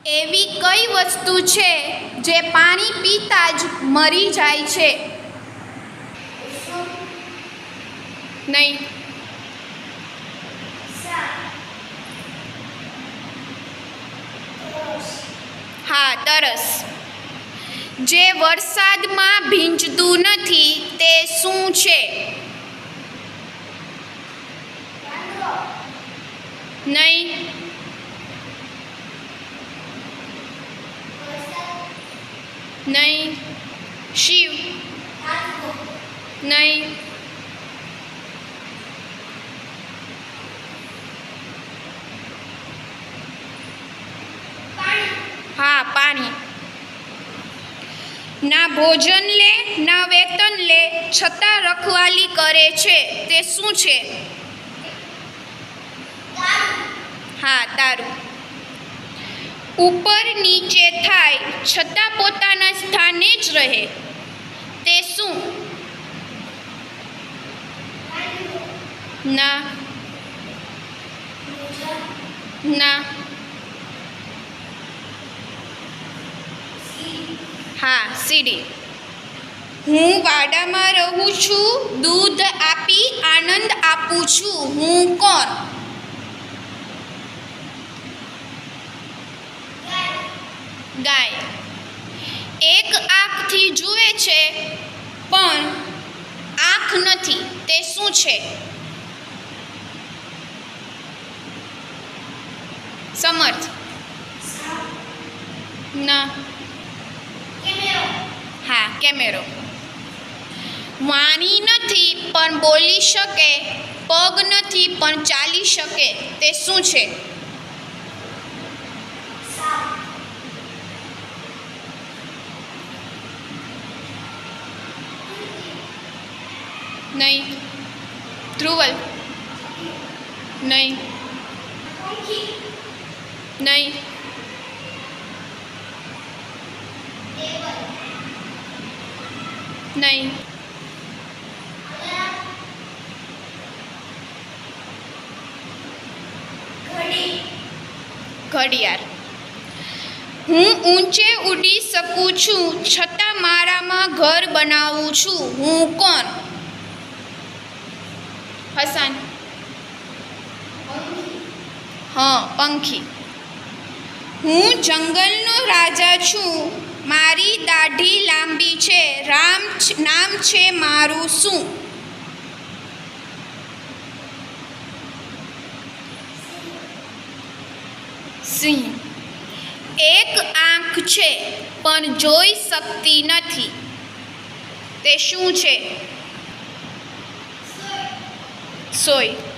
એવી કઈ વસ્તુ છે જે પાણી પીતા જ મરી જાય છે? નહીં. હા, તરસ. જે વરસાદમાં ભીંજતું નથી તે શું છે? નહીં. નહીં. શિવ. નહીં. હા, પાણી. ના ભોજન લે ના વેતન લે છતાં રખવાલી કરે છે તે શું છે? હા, તારું. ઉપર નીચે થાય છતાં પોતાના સ્થાને જ રહે તે શું? ના. ના. હા, સીડી. હું વાડામાં રહું છું, દૂધ આપી આનંદ આપું છું, હું કોણ? ગાય. એક આંખથી જુએ છે પણ આંખ નથી તે શું છે? સમર્થ. ના. હા, કેમેરો. વાણી નથી પણ બોલી શકે, પગ નથી પણ ચાલી શકે તે શું છે? નહીં. ધ્રુવલ. નહીં. નહીં. નહીં. ઘડિયાળ. હું ઊંચે ઉડી શકું છું છતાં મારામાં ઘર બનાવું છું, હું કોણ? હસન. હા, પંખી. હું જંગલનો રાજા છું, મારી દાઢી લાંબી છે, નામ છે મારું શું? સિંહ. એક આંખ છે પણ જોઈ શકતી નથી તે શું છે? સોય.